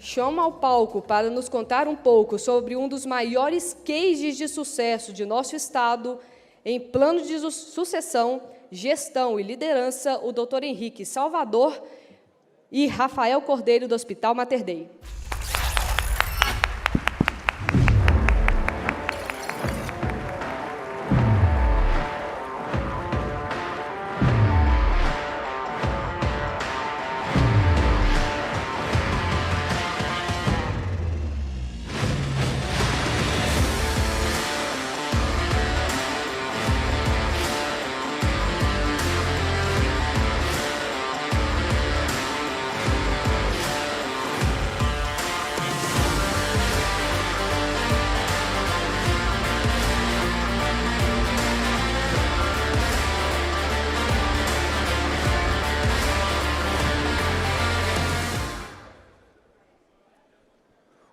chamo ao palco para nos contar um pouco sobre um dos maiores cases de sucesso de nosso Estado em plano de sucessão, gestão e liderança, o Dr. Henrique Salvador e Rafael Cordeiro, do Hospital Mater Dei.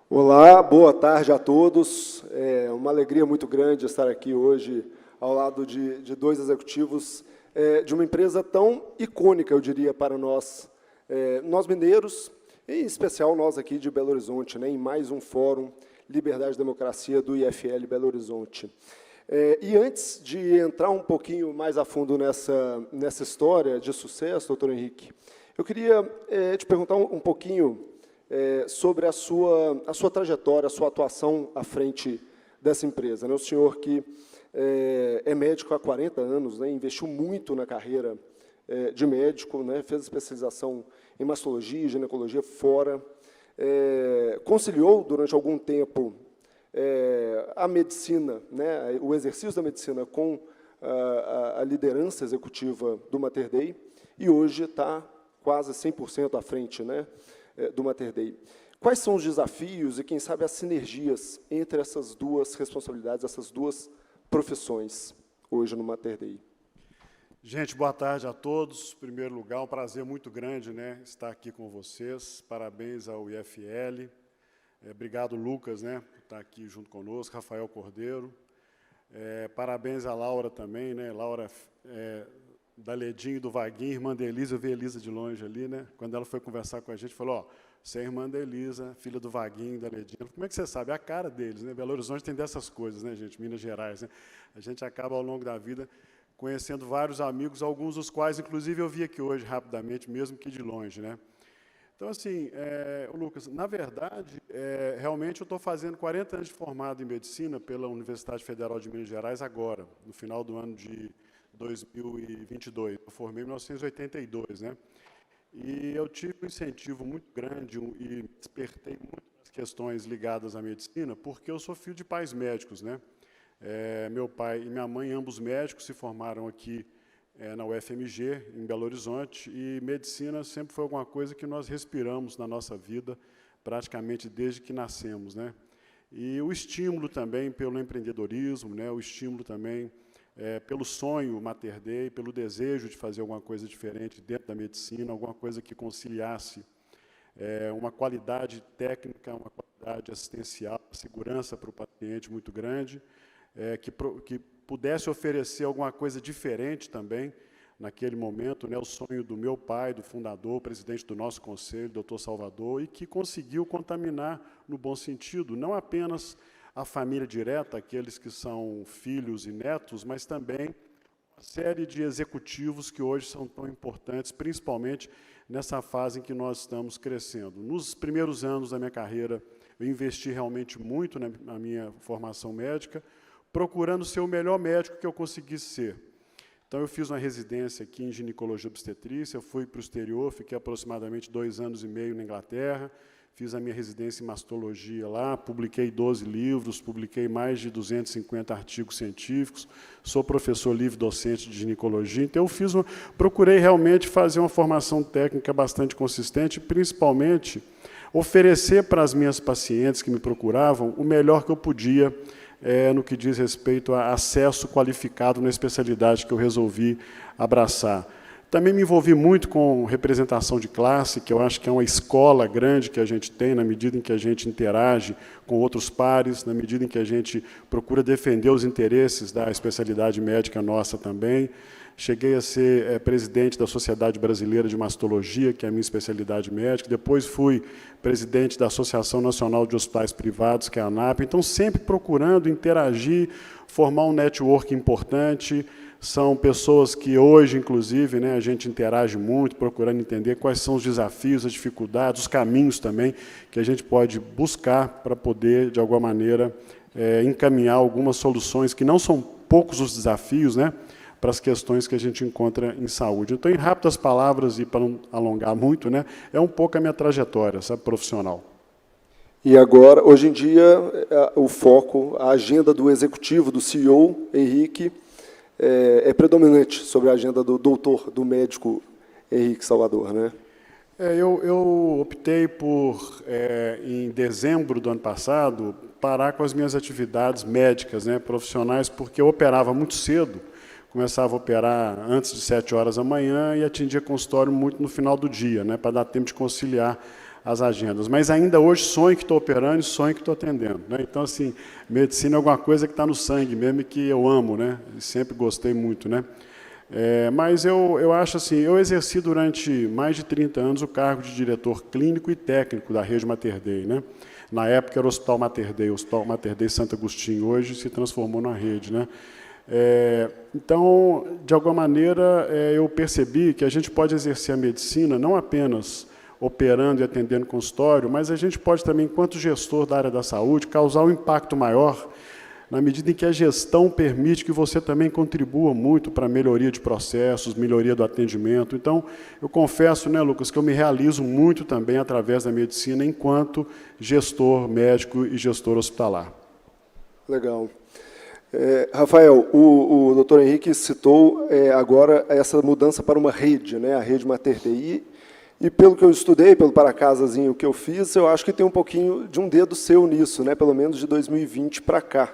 Olá, boa tarde a todos. É uma alegria muito grande estar aqui hoje ao lado de dois executivos de uma empresa tão icônica, eu diria, para nós, nós mineiros, em especial nós aqui de Belo Horizonte, né, em mais um Fórum Liberdade e Democracia do IFL Belo Horizonte. E antes de entrar um pouquinho mais a fundo nessa história de sucesso, doutor Henrique, eu queria te perguntar um pouquinho sobre a sua trajetória, a sua atuação à frente dessa empresa, né? O senhor que é médico há 40 anos, né, investiu muito na carreira de médico, né, fez especialização em mastologia e ginecologia fora, conciliou durante algum tempo a medicina, né, o exercício da medicina com a liderança executiva do Mater Dei e hoje está quase 100% à frente, né, do Mater Dei. Quais são os desafios e, quem sabe, as sinergias entre essas duas responsabilidades, essas duas profissões, hoje no Mater Dei? Gente, boa tarde a todos. Em primeiro lugar, um prazer muito grande, né, estar aqui com vocês. Parabéns ao IFL. Obrigado, Lucas, né, por estar aqui junto conosco, Rafael Cordeiro. Parabéns à Laura também, né, Laura da Ledinho e do Vaguinho, irmã da Elisa, eu vi a Elisa de longe ali, né? Quando ela foi conversar com a gente, falou, ó, você é irmã da Elisa, filha do Vaguinho, da Ledinho. Falei, como é que você sabe? É a cara deles, né? Belo Horizonte tem dessas coisas, né, gente? Minas Gerais, né? A gente acaba, ao longo da vida, conhecendo vários amigos, alguns dos quais, inclusive, eu vi aqui hoje, rapidamente, mesmo que de longe, né? Então, assim, Lucas, na verdade, realmente eu estou fazendo 40 anos de formado em medicina pela Universidade Federal de Minas Gerais agora, no final do ano de 2022. Eu formei em 1982, né? E eu tive um incentivo muito grande e despertei muitas questões ligadas à medicina, porque eu sou filho de pais médicos, né? Meu pai e minha mãe, ambos médicos, se formaram aqui na UFMG, em Belo Horizonte, e medicina sempre foi alguma coisa que nós respiramos na nossa vida, praticamente desde que nascemos, né? E o estímulo também pelo empreendedorismo, né? O estímulo também pelo sonho Mater Dei, pelo desejo de fazer alguma coisa diferente dentro da medicina, alguma coisa que conciliasse uma qualidade técnica, uma qualidade assistencial, segurança para o paciente muito grande, que pudesse oferecer alguma coisa diferente também naquele momento, né, o sonho do meu pai, do fundador, presidente do nosso conselho, doutor Salvador, e que conseguiu contaminar, no bom sentido, não apenas a família direta, aqueles que são filhos e netos, mas também uma série de executivos que hoje são tão importantes, principalmente nessa fase em que nós estamos crescendo. Nos primeiros anos da minha carreira, eu investi realmente muito na minha formação médica, procurando ser o melhor médico que eu conseguisse ser. Então, eu fiz uma residência aqui em ginecologia e obstetrícia, fui para o exterior, fiquei aproximadamente 2 anos e meio na Inglaterra, fiz a minha residência em mastologia lá, publiquei 12 livros, publiquei mais de 250 artigos científicos, sou professor livre-docente de ginecologia, então eu procurei realmente fazer uma formação técnica bastante consistente, principalmente oferecer para as minhas pacientes que me procuravam o melhor que eu podia no que diz respeito a acesso qualificado na especialidade que eu resolvi abraçar. Também me envolvi muito com representação de classe, que eu acho que é uma escola grande que a gente tem, na medida em que a gente interage com outros pares, na medida em que a gente procura defender os interesses da especialidade médica nossa também. Cheguei a ser presidente da Sociedade Brasileira de Mastologia, que é a minha especialidade médica. Depois fui presidente da Associação Nacional de Hospitais Privados, que é a ANAP. Então, sempre procurando interagir, formar um network importante. São pessoas que hoje, inclusive, né, a gente interage muito, procurando entender quais são os desafios, as dificuldades, os caminhos também que a gente pode buscar para poder, de alguma maneira, encaminhar algumas soluções, que não são poucos os desafios, né, para as questões que a gente encontra em saúde. Então, em rápidas palavras, e para não alongar muito, né, é um pouco a minha trajetória, sabe, profissional. E agora, hoje em dia, o foco, a agenda do executivo, do CEO, Henrique, é predominante sobre a agenda do doutor, do médico Henrique Salvador, né? Eu optei por, em dezembro do ano passado, parar com as minhas atividades médicas, né, profissionais, porque eu operava muito cedo, começava a operar antes de 7 horas da manhã e atendia consultório muito no final do dia, né, para dar tempo de conciliar as agendas. Mas ainda hoje sonho que estou operando e sonho que estou atendendo, né? Então, assim, medicina é alguma coisa que está no sangue mesmo e que eu amo, né? E sempre gostei muito, né? Mas eu acho assim, eu exerci durante mais de 30 anos o cargo de diretor clínico e técnico da rede Mater Dei, né? Na época era o Hospital Mater Dei, o Hospital Mater Dei Santo Agostinho, hoje se transformou na rede, né? Então, de alguma maneira, eu percebi que a gente pode exercer a medicina não apenas operando e atendendo consultório, mas a gente pode também, enquanto gestor da área da saúde, causar um impacto maior na medida em que a gestão permite que você também contribua muito para a melhoria de processos, melhoria do atendimento. Então, eu confesso, né, Lucas, que eu me realizo muito também através da medicina enquanto gestor médico e gestor hospitalar. Legal. Rafael, o doutor Henrique citou agora essa mudança para uma rede, né, a rede Mater Dei. E pelo que eu estudei, pelo paracasazinho que eu fiz, eu acho que tem um pouquinho de um dedo seu nisso, né? Pelo menos de 2020 para cá.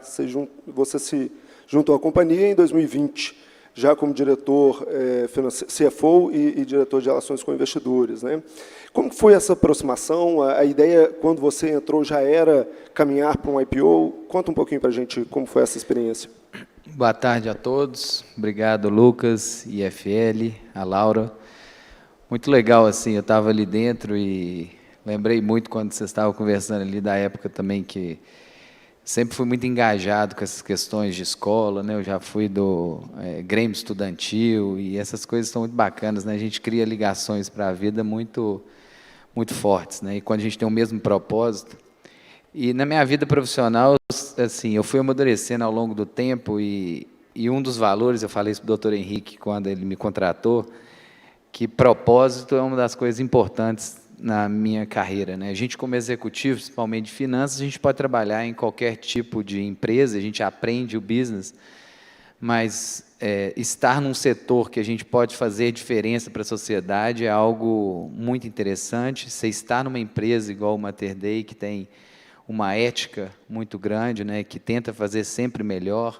Você se juntou à companhia em 2020, já como diretor CFO e diretor de relações com investidores, né? Como foi essa aproximação? A ideia, quando você entrou, já era caminhar para um IPO? Conta um pouquinho para a gente como foi essa experiência. Boa tarde a todos. Obrigado, Lucas, IFL, a Laura. Muito legal, assim, eu estava ali dentro e lembrei muito quando vocês estavam conversando ali da época também que sempre fui muito engajado com essas questões de escola, né? Eu já fui do Grêmio Estudantil e essas coisas são muito bacanas, né? A gente cria ligações para a vida muito fortes, né? E quando a gente tem o mesmo propósito. E na minha vida profissional, assim, eu fui amadurecendo ao longo do tempo e um dos valores, eu falei isso para o doutor Henrique quando ele me contratou, que propósito é uma das coisas importantes na minha carreira, né? A gente, como executivo, principalmente de finanças, a gente pode trabalhar em qualquer tipo de empresa, a gente aprende o business, mas estar num setor que a gente pode fazer diferença para a sociedade é algo muito interessante. Você está numa empresa igual o Mater Dei, que tem uma ética muito grande, né? Que tenta fazer sempre melhor,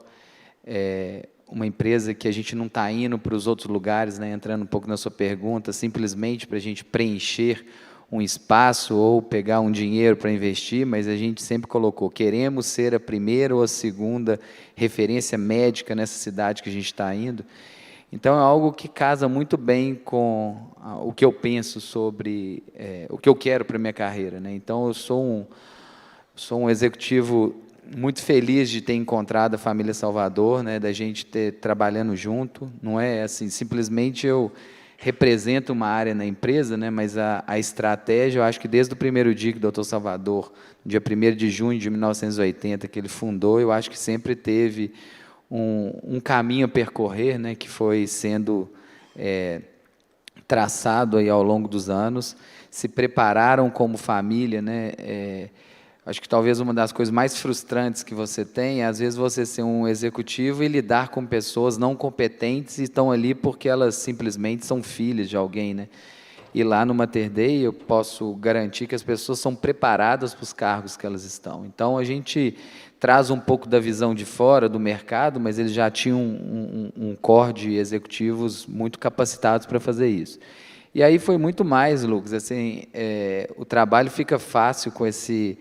uma empresa que a gente não está indo para os outros lugares, né, entrando um pouco na sua pergunta, simplesmente para a gente preencher um espaço ou pegar um dinheiro para investir, mas a gente sempre colocou, queremos ser a primeira ou a segunda referência médica nessa cidade que a gente está indo. Então, é algo que casa muito bem com o que eu penso sobre o que eu quero para a minha carreira, né? Então, eu sou um executivo muito feliz de ter encontrado a família Salvador, né, da gente ter trabalhando junto. Não é assim, simplesmente eu represento uma área na empresa, né, mas a estratégia, eu acho que desde o primeiro dia que o doutor Salvador, dia 1º de junho de 1980, que ele fundou, eu acho que sempre teve um caminho a percorrer, né, que foi sendo traçado aí ao longo dos anos, se prepararam como família, né, acho que talvez uma das coisas mais frustrantes que você tem é, às vezes, você ser um executivo e lidar com pessoas não competentes e estão ali porque elas simplesmente são filhas de alguém, né? E lá no Mater Dei eu posso garantir que as pessoas são preparadas para os cargos que elas estão. Então, a gente traz um pouco da visão de fora do mercado, mas eles já tinham um core de executivos muito capacitados para fazer isso. E aí foi muito mais, Lucas, assim, o trabalho fica fácil com esse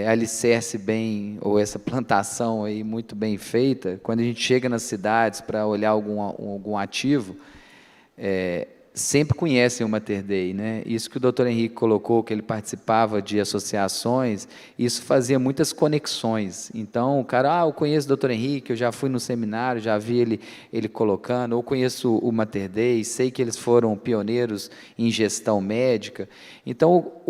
alicerce bem, ou essa plantação aí muito bem feita. Quando a gente chega nas cidades para olhar algum ativo, sempre conhecem o Mater Dei, né? Isso que o Dr. Henrique colocou, que ele participava de associações, isso fazia muitas conexões. Então, o cara, eu conheço o Dr. Henrique, eu já fui no seminário, já vi ele colocando, ou conheço o Mater Dei, sei que eles foram pioneiros em gestão médica. Então,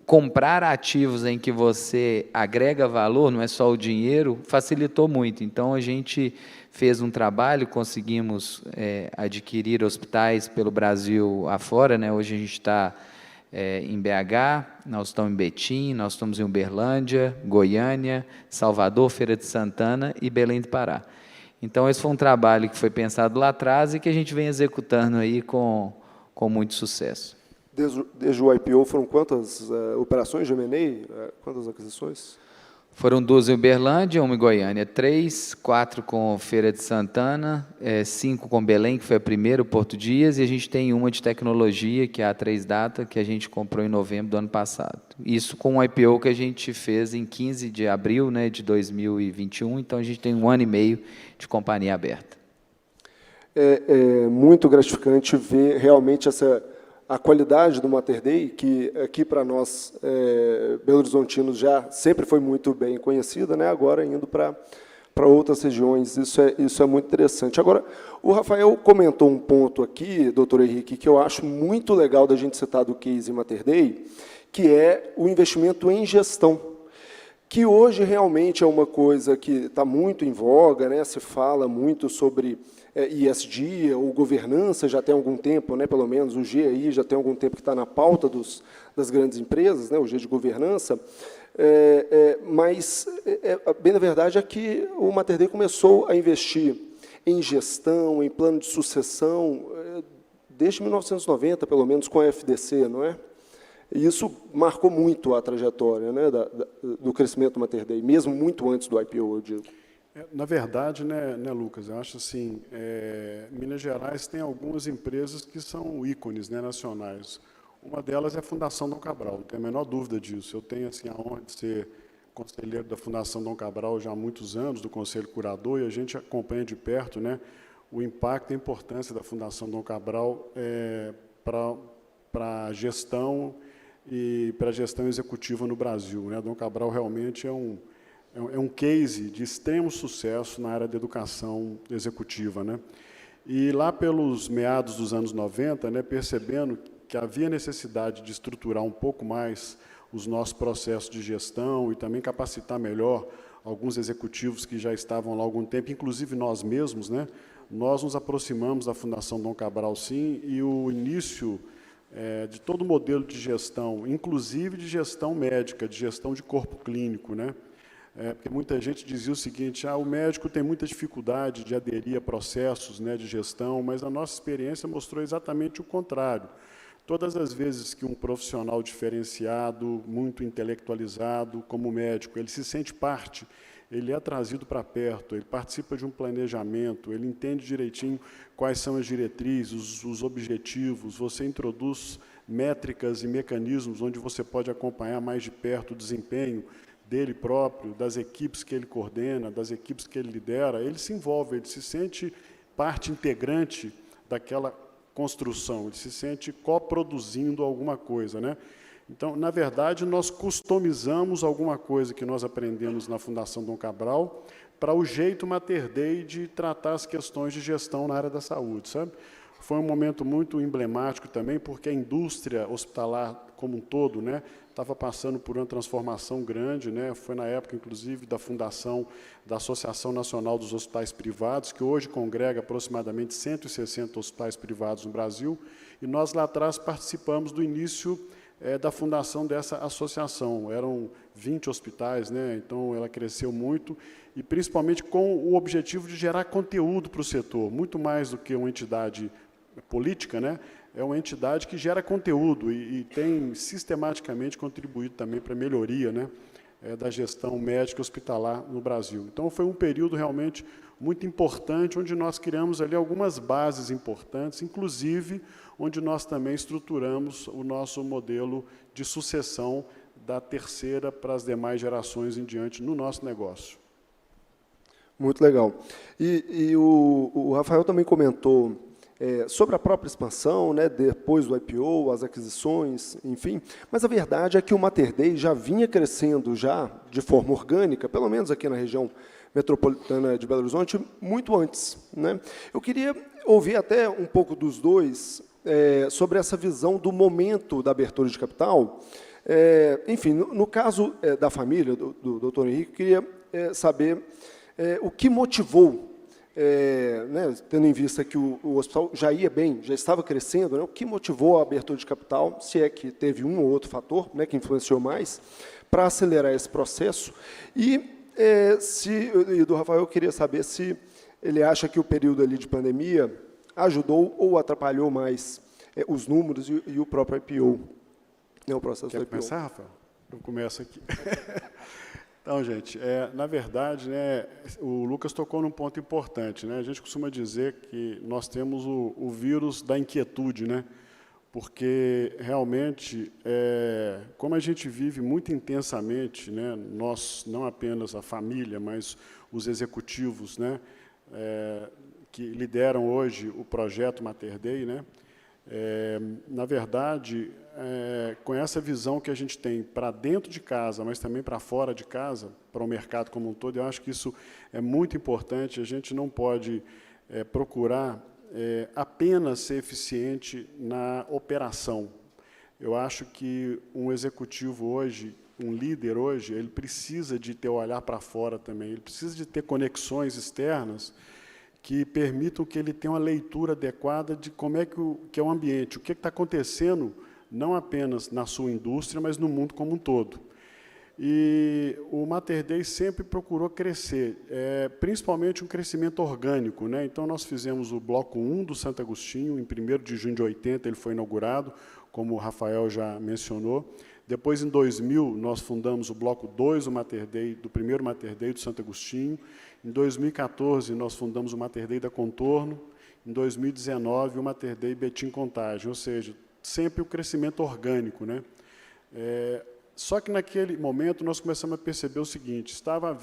comprar ativos em que você agrega valor, não é só o dinheiro, facilitou muito. Então, a gente fez um trabalho, conseguimos adquirir hospitais pelo Brasil afora, né? Hoje a gente está em BH, nós estamos em Betim, nós estamos em Uberlândia, Goiânia, Salvador, Feira de Santana e Belém do Pará. Então, esse foi um trabalho que foi pensado lá atrás e que a gente vem executando aí com muito sucesso. Desde o IPO foram quantas operações de M&A? Quantas aquisições? Foram 2 em Uberlândia, 1 em Goiânia, 3, 4 com Feira de Santana, 5 com Belém, que foi a primeira, o Porto Dias, e a gente tem uma de tecnologia, que é a 3 Data, que a gente comprou em novembro do ano passado. Isso com um IPO que a gente fez em 15 de abril, né, de 2021, então a gente tem 1 ano e meio de companhia aberta. É muito gratificante ver realmente a qualidade do Mater Dei, que aqui para nós, belo-horizontinos, já sempre foi muito bem conhecida, né? Agora indo para outras regiões. Isso é muito interessante. Agora, o Rafael comentou um ponto aqui, doutor Henrique, que eu acho muito legal da gente citar do case Mater Dei, que é o investimento em gestão, que hoje realmente é uma coisa que está muito em voga, né? Se fala muito sobre ESG, ou governança, já tem algum tempo, né? Pelo menos o G aí já tem algum tempo que está na pauta das grandes empresas, né? O G de governança, mas, bem na verdade, é que o Mater Dei começou a investir em gestão, em plano de sucessão, desde 1990, pelo menos, com a FDC, não é? E isso marcou muito a trajetória, né, do crescimento do Mater Dei, mesmo muito antes do IPO, eu digo. Na verdade, né, Lucas, eu acho assim, Minas Gerais tem algumas empresas que são ícones, né, nacionais. Uma delas é a Fundação Dom Cabral, não tenho a menor dúvida disso. Eu tenho assim, a honra de ser conselheiro da Fundação Dom Cabral já há muitos anos, do Conselho Curador, e a gente acompanha de perto, né, o impacto e a importância da Fundação Dom Cabral para a gestão e para a gestão executiva no Brasil, né? Dom Cabral realmente é um case de extremo sucesso na área da educação executiva, né? E lá pelos meados dos anos 90, né, percebendo que havia necessidade de estruturar um pouco mais os nossos processos de gestão e também capacitar melhor alguns executivos que já estavam lá há algum tempo, inclusive nós mesmos, né? Nós nos aproximamos da Fundação Dom Cabral, sim, e o início de todo o modelo de gestão, inclusive de gestão médica, de gestão de corpo clínico, né? Porque muita gente dizia o seguinte, o médico tem muita dificuldade de aderir a processos, né, de gestão, mas a nossa experiência mostrou exatamente o contrário. Todas as vezes que um profissional diferenciado, muito intelectualizado, como médico, ele se sente parte, ele é trazido para perto, ele participa de um planejamento, ele entende direitinho quais são as diretrizes, os objetivos, você introduz métricas e mecanismos onde você pode acompanhar mais de perto o desempenho dele próprio, das equipes que ele coordena, das equipes que ele lidera, ele se envolve, ele se sente parte integrante daquela construção, ele se sente coproduzindo alguma coisa, né? Então, na verdade, nós customizamos alguma coisa que nós aprendemos na Fundação Dom Cabral para o jeito Mater Dei de tratar as questões de gestão na área da saúde, sabe? Foi um momento muito emblemático também, porque a indústria hospitalar como um todo, né, estava passando por uma transformação grande, né? Foi na época, inclusive, da fundação da Associação Nacional dos Hospitais Privados, que hoje congrega aproximadamente 160 hospitais privados no Brasil, e nós lá atrás participamos do início da fundação dessa associação. Eram 20 hospitais, né? Então ela cresceu muito, e principalmente com o objetivo de gerar conteúdo para o setor, muito mais do que uma entidade política, né? é uma entidade que gera conteúdo e tem sistematicamente contribuído também para a melhoria, né, da gestão médica hospitalar no Brasil. Então, foi um período realmente muito importante, onde nós criamos ali algumas bases importantes, inclusive onde nós também estruturamos o nosso modelo de sucessão da terceira para as demais gerações em diante no nosso negócio. Muito legal. E o Rafael também comentou sobre a própria expansão, né, depois do IPO, as aquisições, enfim, mas a verdade é que o Mater Dei já vinha crescendo já de forma orgânica, pelo menos aqui na região metropolitana de Belo Horizonte, muito antes, né? Eu queria ouvir até um pouco dos dois sobre essa visão do momento da abertura de capital. Enfim, no caso da família, do Dr. Henrique, queria saber o que motivou, né, tendo em vista que o hospital já ia bem, já estava crescendo, né, o que motivou a abertura de capital, se é que teve um ou outro fator, né, que influenciou mais, para acelerar esse processo. E do Rafael, eu queria saber se ele acha que o período ali de pandemia ajudou ou atrapalhou mais os números e o próprio IPO, né, o processo do IPO. Quer começar, Rafael? Eu começo aqui. Então, gente, na verdade, né, o Lucas tocou num ponto importante, né? A gente costuma dizer que nós temos o vírus da inquietude, né? Porque, realmente, como a gente vive muito intensamente, né, nós, não apenas a família, mas os executivos, né, que lideram hoje o projeto Mater Dei, né, na verdade, com essa visão que a gente tem para dentro de casa, mas também para fora de casa, para o mercado como um todo, eu acho que isso é muito importante. A gente não pode procurar apenas ser eficiente na operação. Eu acho que um executivo hoje, um líder hoje, ele precisa de ter o olhar para fora também, ele precisa de ter conexões externas que permitam que ele tenha uma leitura adequada de como é que é o ambiente, o que está acontecendo, não apenas na sua indústria, mas no mundo como um todo. E o Mater Dei sempre procurou crescer, principalmente um crescimento orgânico, né? Então, nós fizemos o Bloco 1 do Santo Agostinho, em 1º de junho de 80, ele foi inaugurado, como o Rafael já mencionou. Depois, em 2000, nós fundamos o Bloco 2 do primeiro Mater Dei do Santo Agostinho. Em 2014, nós fundamos o Mater Dei da Contorno. Em 2019, o Mater Dei Betim Contagem, ou seja, sempre o crescimento orgânico, né? Só que, naquele momento, nós começamos a perceber o seguinte: estava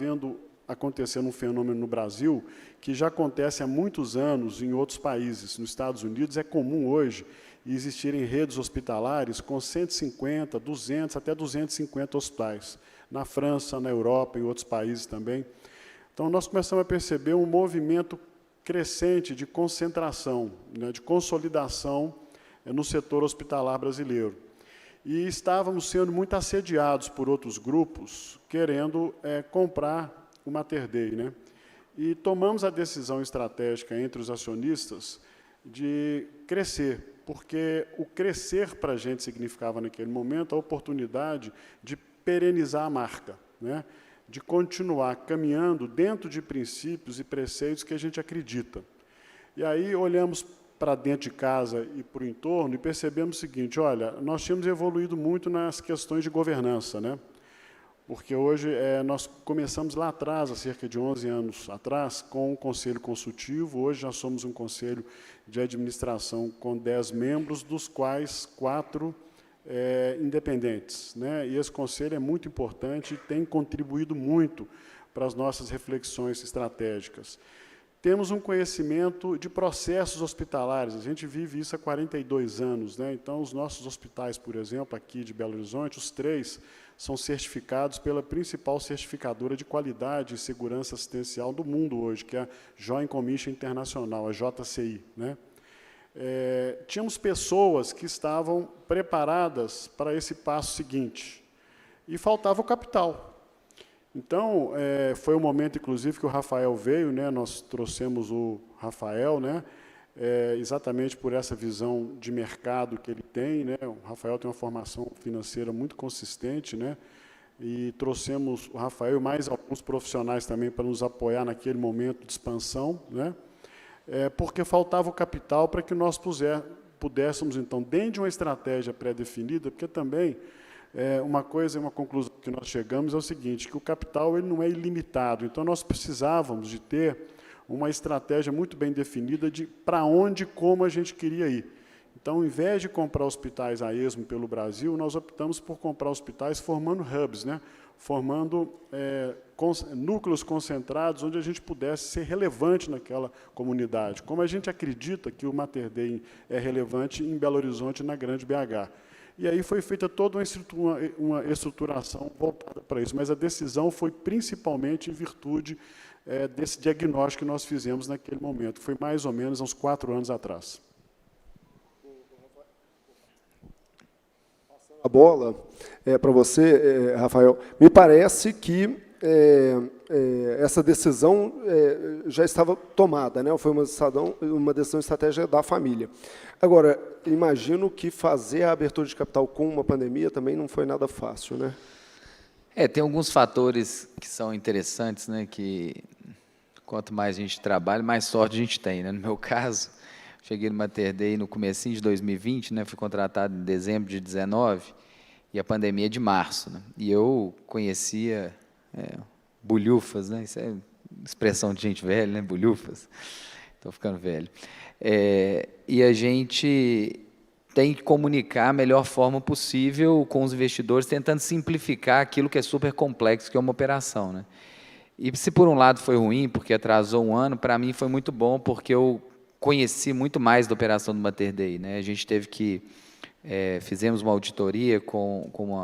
acontecendo um fenômeno no Brasil que já acontece há muitos anos em outros países. Nos Estados Unidos, é comum hoje existirem redes hospitalares com 150, 200, até 250 hospitais. Na França, na Europa, em outros países também. Então, nós começamos a perceber um movimento crescente de concentração, né, de consolidação no setor hospitalar brasileiro. E estávamos sendo muito assediados por outros grupos querendo comprar o Mater Dei, né? E tomamos a decisão estratégica entre os acionistas de crescer, porque o crescer para a gente significava, naquele momento, a oportunidade de perenizar a marca, né? De continuar caminhando dentro de princípios e preceitos que a gente acredita. E aí olhamos para dentro de casa e para o entorno e percebemos o seguinte: olha, nós tínhamos evoluído muito nas questões de governança, né? Porque hoje nós começamos lá atrás, há cerca de 11 anos atrás, com um conselho consultivo. Hoje já somos um conselho de administração com 10 membros, dos quais 4 independentes, né? E esse conselho é muito importante e tem contribuído muito para as nossas reflexões estratégicas. Temos um conhecimento de processos hospitalares, a gente vive isso há 42 anos, né? Então, os nossos hospitais, por exemplo, aqui de Belo Horizonte, os 3 são certificados pela principal certificadora de qualidade e segurança assistencial do mundo hoje, que é a Joint Commission Internacional, a JCI, né? Tínhamos pessoas que estavam preparadas para esse passo seguinte, e faltava o capital. Então, foi o momento, inclusive, que o Rafael veio, né? Nós trouxemos o Rafael, né? Exatamente por essa visão de mercado que ele tem, né? O Rafael tem uma formação financeira muito consistente, né? E trouxemos o Rafael e mais alguns profissionais também para nos apoiar naquele momento de expansão, né? Porque faltava o capital para que nós pudéssemos, então, dentro de uma estratégia pré-definida, porque também uma coisa, uma conclusão que nós chegamos é o seguinte, que o capital ele não é ilimitado, então nós precisávamos de ter uma estratégia muito bem definida de para onde e como a gente queria ir. Então, ao invés de comprar hospitais a esmo pelo Brasil, nós optamos por comprar hospitais formando hubs, né? Formando núcleos concentrados onde a gente pudesse ser relevante naquela comunidade, como a gente acredita que o Mater Dei é relevante em Belo Horizonte e na Grande BH. E aí foi feita toda uma estruturação voltada para isso, mas a decisão foi principalmente em virtude desse diagnóstico que nós fizemos naquele momento, foi mais ou menos há uns 4 anos atrás. A bola para você, Rafael. Me parece que essa decisão já estava tomada, né? Foi uma decisão estratégica da família. Agora, imagino que fazer a abertura de capital com uma pandemia também não foi nada fácil, né? Tem alguns fatores que são interessantes, né? Que quanto mais a gente trabalha, mais sorte a gente tem, né? No meu caso, cheguei no Mater Dei no comecinho de 2020, né? Fui contratado em dezembro de 19 e a pandemia é de março, né? E eu conhecia bulhufas, né? Isso é expressão de gente velha, né? Bulhufas. Estou ficando velho. E a gente tem que comunicar a melhor forma possível com os investidores, tentando simplificar aquilo que é super complexo, que é uma operação, né? E se por um lado foi ruim, porque atrasou um ano, para mim foi muito bom, porque eu conheci muito mais da operação do Mater Dei, né? A gente teve que fizemos uma auditoria com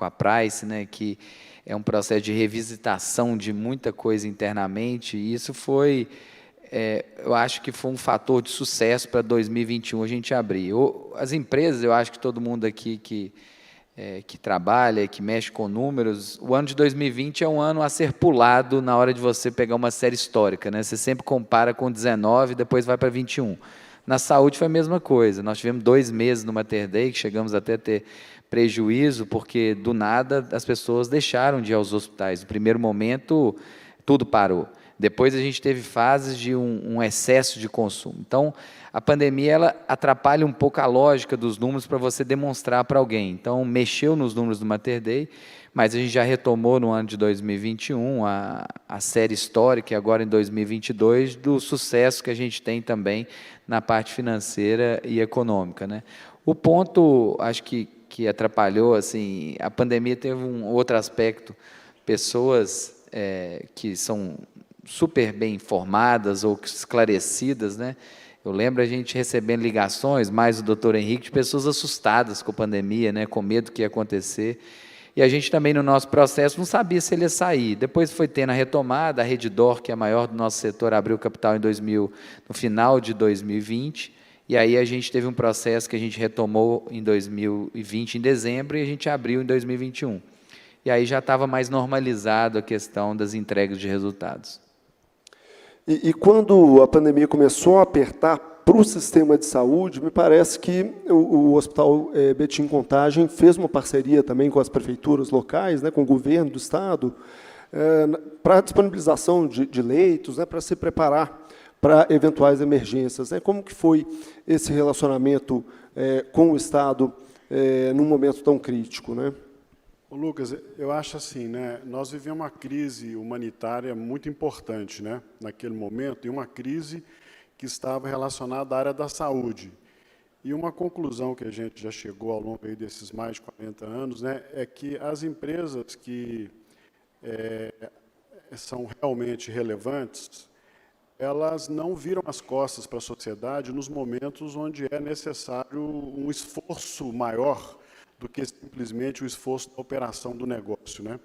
a Price, né? Que é um processo de revisitação de muita coisa internamente. E isso foi, eu acho que foi um fator de sucesso para 2021 a gente abrir. As empresas, eu acho que todo mundo aqui que trabalha, que mexe com números, o ano de 2020 é um ano a ser pulado na hora de você pegar uma série histórica, né? Você sempre compara com 19 e depois vai para 21. Na saúde foi a mesma coisa. Nós tivemos 2 meses no Mater Dei, que chegamos até a ter prejuízo, porque, do nada, as pessoas deixaram de ir aos hospitais. No primeiro momento, tudo parou. Depois, a gente teve fases de um excesso de consumo. Então, a pandemia ela atrapalha um pouco a lógica dos números para você demonstrar para alguém. Então, mexeu nos números do Mater Dei, mas a gente já retomou no ano de 2021 a série histórica, e agora em 2022, do sucesso que a gente tem também na parte financeira e econômica, né? O ponto, acho que atrapalhou, assim, a pandemia teve um outro aspecto, pessoas que são super bem informadas ou esclarecidas, né? Eu lembro a gente recebendo ligações, mais o doutor Henrique, de pessoas assustadas com a pandemia, né? Com medo do que ia acontecer. E a gente também, no nosso processo, não sabia se ele ia sair. Depois foi tendo a retomada, a Redditor, que é a maior do nosso setor, abriu capital no final de 2020, e aí a gente teve um processo que a gente retomou em 2020, em dezembro, e a gente abriu em 2021. E aí já estava mais normalizado a questão das entregas de resultados. E quando a pandemia começou a apertar para o sistema de saúde, me parece que o Hospital Betim Contagem fez uma parceria também com as prefeituras locais, né, com o governo do Estado, para a disponibilização de leitos, né, para se preparar para eventuais emergências, né? Como que foi esse relacionamento com o Estado num momento tão crítico, né? Ô, Lucas, eu acho assim, né? Nós vivemos uma crise humanitária muito importante, né? Naquele momento, e uma crise que estava relacionada à área da saúde. E uma conclusão que a gente já chegou ao longo aí desses mais de 40 anos, né, é que as empresas que são realmente relevantes, elas não viram as costas para a sociedade nos momentos onde é necessário um esforço maior do que simplesmente o esforço da operação do negócio, né?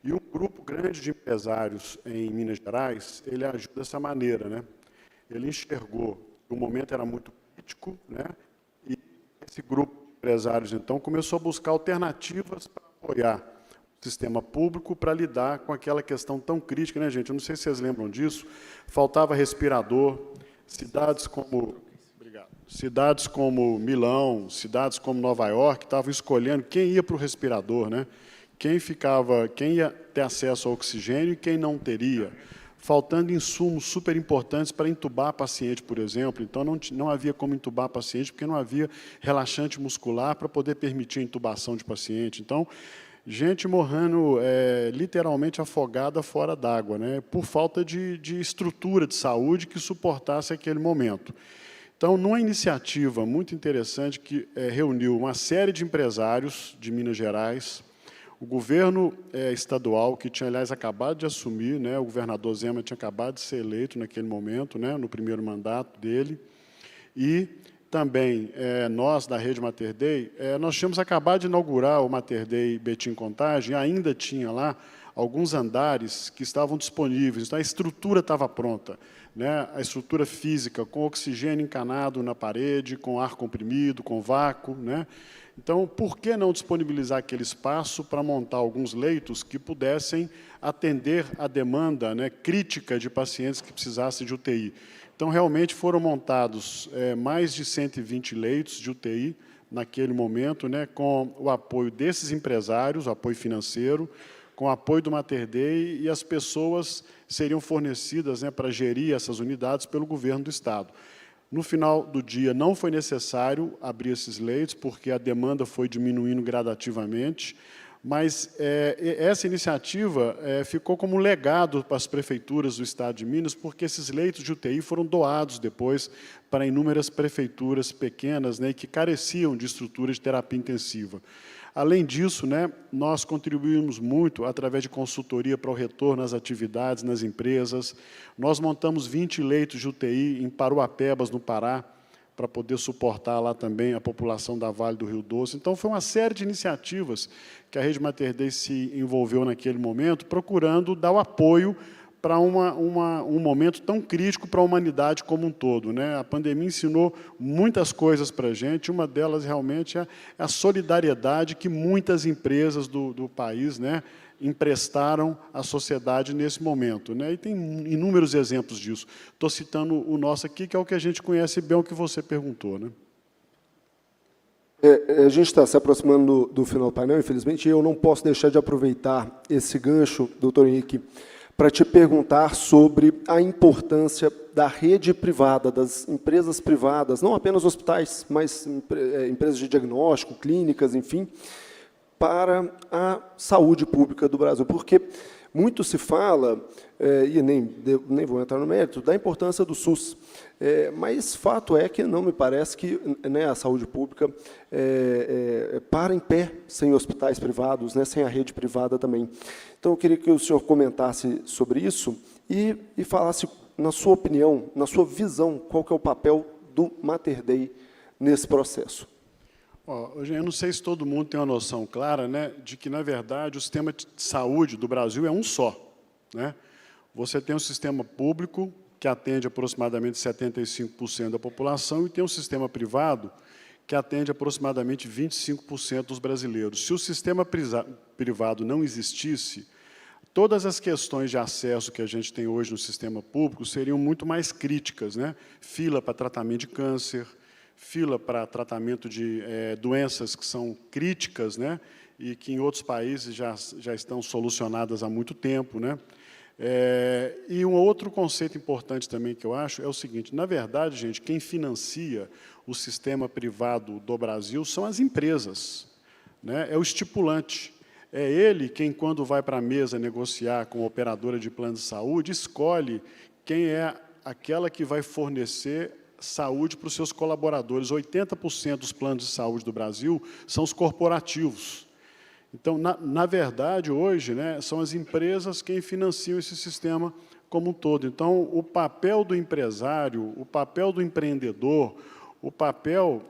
E um grupo grande de empresários em Minas Gerais, ele agiu dessa maneira, né? Ele enxergou que o momento era muito crítico, né? E esse grupo de empresários, então, começou a buscar alternativas para apoiar o sistema público para lidar com aquela questão tão crítica, né, gente? Eu não sei se vocês lembram disso, faltava respirador, cidades como Milão, cidades como Nova York, estavam escolhendo quem ia para o respirador, né? Quem ia ter acesso ao oxigênio e quem não teria. faltando insumos super importantes para entubar paciente, por exemplo. Então, não havia como entubar paciente, porque não havia relaxante muscular para poder permitir a intubação de paciente. Então, gente morrendo literalmente afogada fora d'água, né, por falta de estrutura de saúde que suportasse aquele momento. Então, numa iniciativa muito interessante que reuniu uma série de empresários de Minas Gerais, o governo estadual, que tinha, aliás, acabado de assumir, né, o governador Zema tinha acabado de ser eleito naquele momento, né, no primeiro mandato dele, e também nós, da Rede Mater Dei, nós tínhamos acabado de inaugurar o Mater Dei Betim Contagem, e ainda tinha lá alguns andares que estavam disponíveis, então a estrutura estava pronta, né, a estrutura física, com oxigênio encanado na parede, com ar comprimido, com vácuo, né. Então, por que não disponibilizar aquele espaço para montar alguns leitos que pudessem atender a demanda, né, crítica de pacientes que precisassem de UTI? Então, realmente foram montados mais de 120 leitos de UTI naquele momento, né, com o apoio desses empresários, o apoio financeiro, com o apoio do Mater Dei, e as pessoas seriam fornecidas, né, para gerir essas unidades pelo governo do Estado. No final do dia, não foi necessário abrir esses leitos, porque a demanda foi diminuindo gradativamente, mas essa iniciativa ficou como um legado para as prefeituras do Estado de Minas, porque esses leitos de UTI foram doados depois para inúmeras prefeituras pequenas, né, que careciam de estrutura de terapia intensiva. Além disso, né, nós contribuímos muito através de consultoria para o retorno às atividades nas empresas. Nós montamos 20 leitos de UTI em Paruapebas, no Pará, para poder suportar lá também a população da Vale do Rio Doce. Então, foi uma série de iniciativas que a Rede Mater Dei se envolveu naquele momento, procurando dar o apoio para um momento tão crítico para a humanidade como um todo, né? A pandemia ensinou muitas coisas para a gente, uma delas realmente é a solidariedade que muitas empresas do país, né, emprestaram à sociedade nesse momento, né? E tem inúmeros exemplos disso. Estou citando o nosso aqui, que é o que a gente conhece bem, o que você perguntou, né? A gente está se aproximando do final do painel, infelizmente, e eu não posso deixar de aproveitar esse gancho, doutor Henrique, para te perguntar sobre a importância da rede privada, das empresas privadas, não apenas hospitais, mas empresas de diagnóstico, clínicas, enfim, para a saúde pública do Brasil. Porque muito se fala, e nem vou entrar no mérito, da importância do SUS, mas fato é que não me parece que, né, a saúde pública para em pé sem hospitais privados, né, sem a rede privada também. Então, eu queria que o senhor comentasse sobre isso e falasse, na sua opinião, na sua visão, qual que é o papel do Mater Dei nesse processo. Eu não sei se todo mundo tem uma noção clara, né, de que, na verdade, o sistema de saúde do Brasil é um só, né? Você tem um sistema público, que atende aproximadamente 75% da população, e tem um sistema privado, que atende aproximadamente 25% dos brasileiros. Se o sistema privado não existisse, todas as questões de acesso que a gente tem hoje no sistema público seriam muito mais críticas, né? Fila para tratamento de câncer, fila para tratamento de doenças que são críticas, né, e que em outros países já estão solucionadas há muito tempo, né. E um outro conceito importante também que eu acho é o seguinte: na verdade, gente, quem financia o sistema privado do Brasil são as empresas, né, é o estipulante. É ele quem, quando vai para a mesa negociar com a operadora de plano de saúde, escolhe quem é aquela que vai fornecer saúde para os seus colaboradores. 80% dos planos de saúde do Brasil são os corporativos. Então, na verdade, hoje, né, são as empresas quem financiam esse sistema como um todo. Então, o papel do empresário, o papel do empreendedor, o papel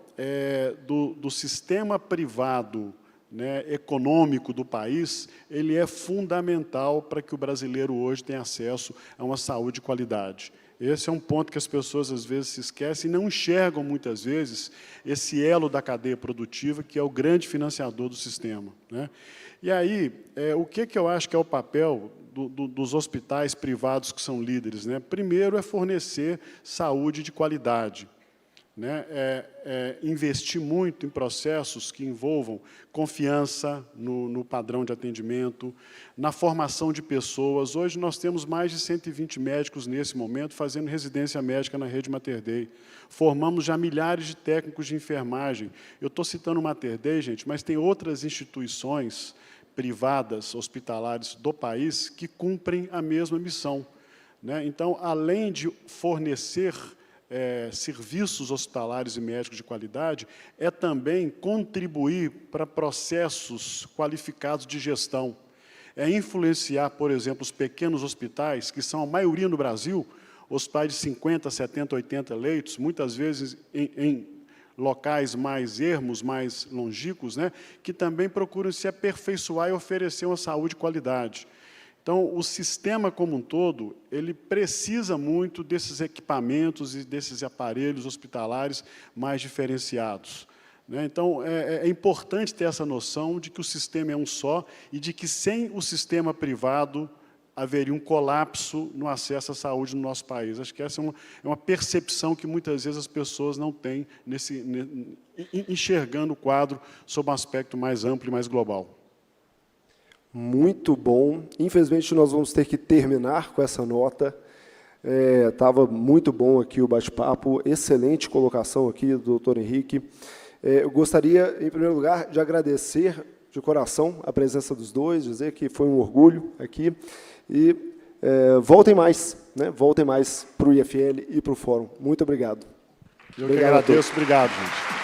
do sistema privado, né, econômico do país, ele é fundamental para que o brasileiro hoje tenha acesso a uma saúde de qualidade. Esse é um ponto que as pessoas, às vezes, se esquecem e não enxergam, muitas vezes, esse elo da cadeia produtiva, que é o grande financiador do sistema, né? E aí, o que eu acho que é o papel dos hospitais privados que são líderes, né? Primeiro, é fornecer saúde de qualidade. né, investir muito em processos que envolvam confiança no padrão de atendimento, na formação de pessoas. Hoje nós temos mais de 120 médicos nesse momento fazendo residência médica na rede Mater Dei. Formamos já milhares de técnicos de enfermagem. Eu estou citando o Mater Dei, gente, mas tem outras instituições privadas, hospitalares do país que cumprem a mesma missão, né? Então, além de fornecer serviços hospitalares e médicos de qualidade, é também contribuir para processos qualificados de gestão. É influenciar, por exemplo, os pequenos hospitais, que são a maioria no Brasil, hospitais de 50, 70, 80 leitos, muitas vezes em locais mais ermos, mais longínquos, né, que também procuram se aperfeiçoar e oferecer uma saúde de qualidade. Então, o sistema como um todo, ele precisa muito desses equipamentos e desses aparelhos hospitalares mais diferenciados, né? Então, é importante ter essa noção de que o sistema é um só e de que, sem o sistema privado, haveria um colapso no acesso à saúde no nosso país. Acho que essa é uma percepção que, muitas vezes, as pessoas não têm, enxergando o quadro sob um aspecto mais amplo e mais global. Muito bom. Infelizmente, nós vamos ter que terminar com essa nota. Estava muito bom aqui o bate-papo, excelente colocação aqui do doutor Henrique. Eu gostaria, em primeiro lugar, de agradecer de coração a presença dos dois, dizer que foi um orgulho aqui. E voltem mais, né? Voltem mais para o IFL e para o Fórum. Muito obrigado. Eu que agradeço. Obrigado, gente.